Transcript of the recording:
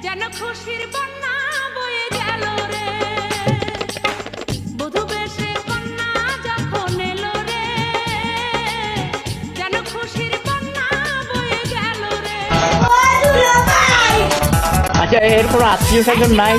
যেন খুশির বন্যা বয়ে গেল রে, বধূ বেশে কন্যা যখন এলো রে, যেন খুশির বন্যা বয়ে গেল রে। আচ্ছা, এরপর আত্মীয় স্বজন নাই?